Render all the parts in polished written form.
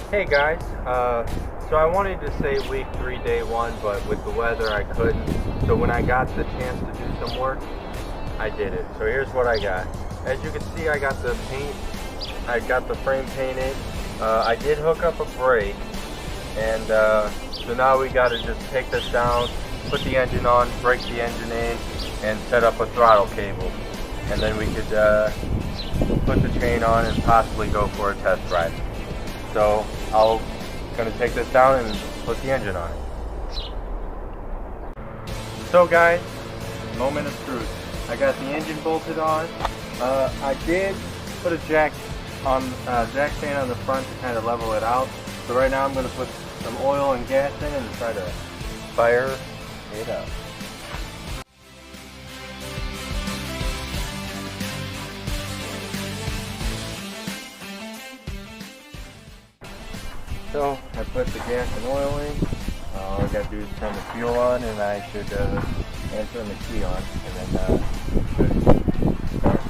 Hey guys, so I wanted to say week 3, day 1, but with the weather I couldn't. So when I got the chance to do some work, I did it. So here's what I got. As you can see, I got the paint, I got the frame painted. I did hook up a brake, and so now we got to just take this down, put the engine on, break the engine in, and set up a throttle cable. And then we could put the chain on and possibly go for a test ride. So I'm gonna take this down and put the engine on it. So guys, moment of truth. I got the engine bolted on. I did put a jack stand on the front to kind of level it out. So right now I'm gonna put some oil and gas in and try to fire it up. So I put the gas and oil in. All I gotta do is turn the fuel on, and I should and turn the key on, and then should start.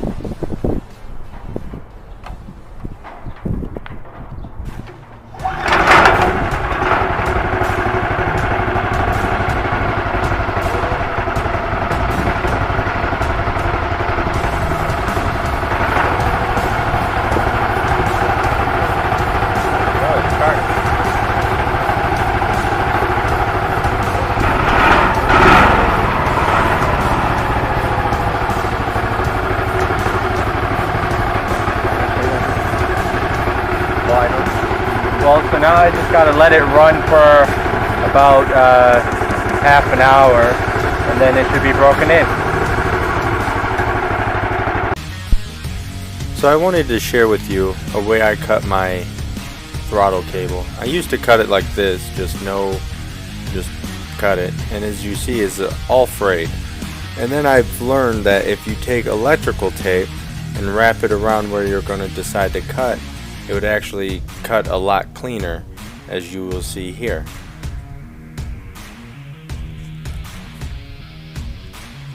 Well, so now I just gotta let it run for about half an hour, and then it should be broken in. So I wanted to share with you a way I cut my throttle cable. I used to cut it like this, just cut it, and as you see, it's all frayed. And then I've learned that if you take electrical tape and wrap it around where you're going to decide to cut, it would actually cut a lot cleaner, as you will see here.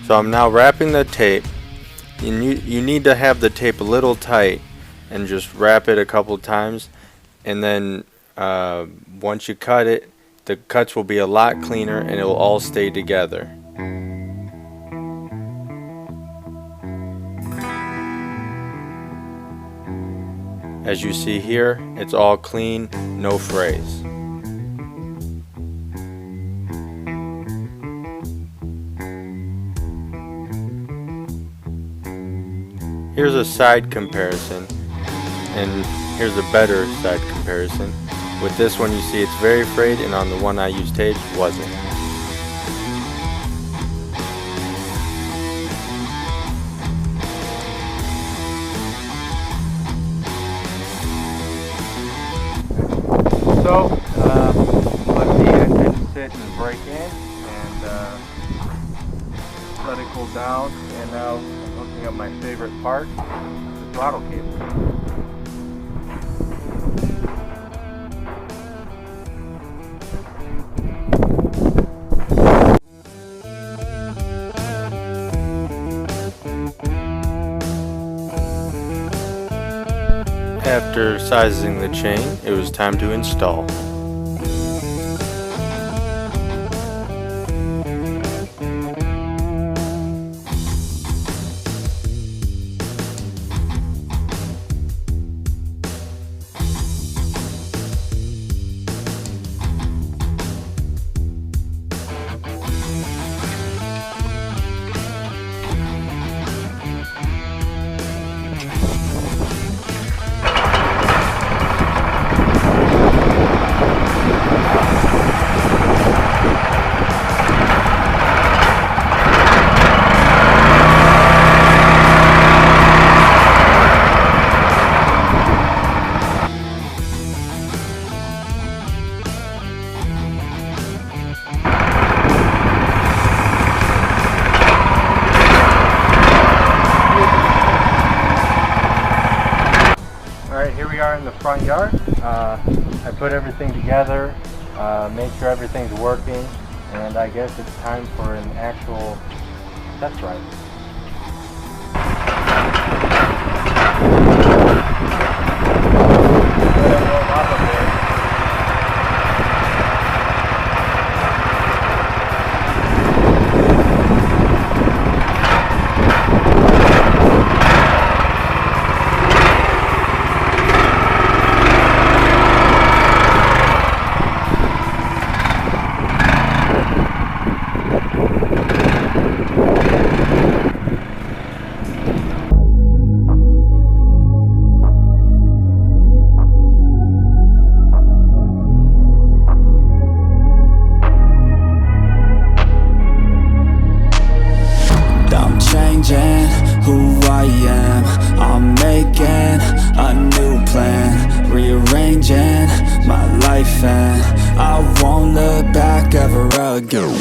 So I'm now wrapping the tape. You need to have the tape a little tight and just wrap it a couple times, and then once you cut it, the cuts will be a lot cleaner and it will all stay together. As you see here, it's all clean, no frays. Here's a side comparison, and here's a better side comparison. With this one, you see it's very frayed, and on the one I used tape, wasn't. So, let the engine sit and break in, and let it cool down. And now I'm hooking up my favorite part, the throttle cable. After sizing the chain, it was time to install. Here we are in the front yard. I put everything together, made sure everything's working, and I guess it's time for an actual test ride. life, and I won't look back ever again.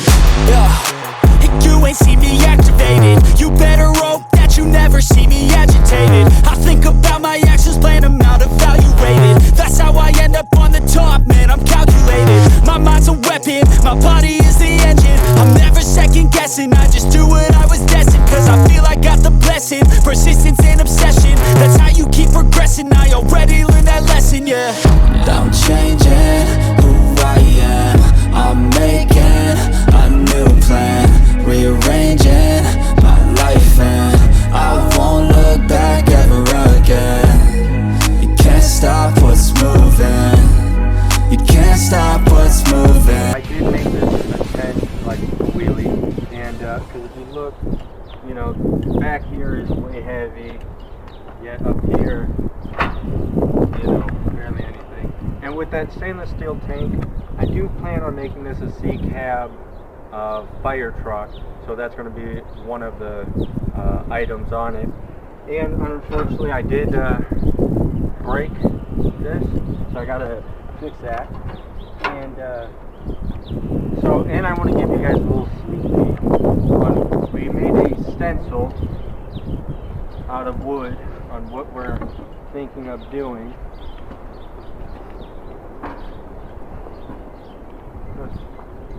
Yeah. You ain't see me activated. You better hope that you never see me agitated. I think about my actions, plan them out, evaluated. That's how I end up on the top, man, I'm calculated. My mind's a weapon, my body is the engine. I'm never second guessing, I just do what I was destined. Cause I feel I got the blessing, persistence and obsession. That's how you keep progressing, I already learned that lesson, yeah. And I'm changing who I am. I'm making a new plan, rearranging my life, and I won't look back ever again. You can't stop what's moving. You can't stop what's moving. I did make this a tent, like wheelie, and because if you look, you know, back here is way heavy, yet up here, you know, barely anything. And with that stainless steel tank, I do plan on making this a C-cab fire truck, so that's going to be one of the items on it. And unfortunately I did break this, so I gotta fix that. And and I want to give you guys a little sneak peek. We made a stencil out of wood on what we're thinking of doing.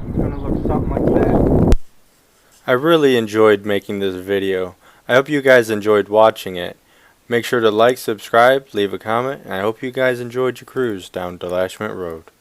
It's gonna look something like that. I really enjoyed making this video. I hope you guys enjoyed watching it. Make sure to like, subscribe, leave a comment, and I hope you guys enjoyed your cruise down Delashment Road.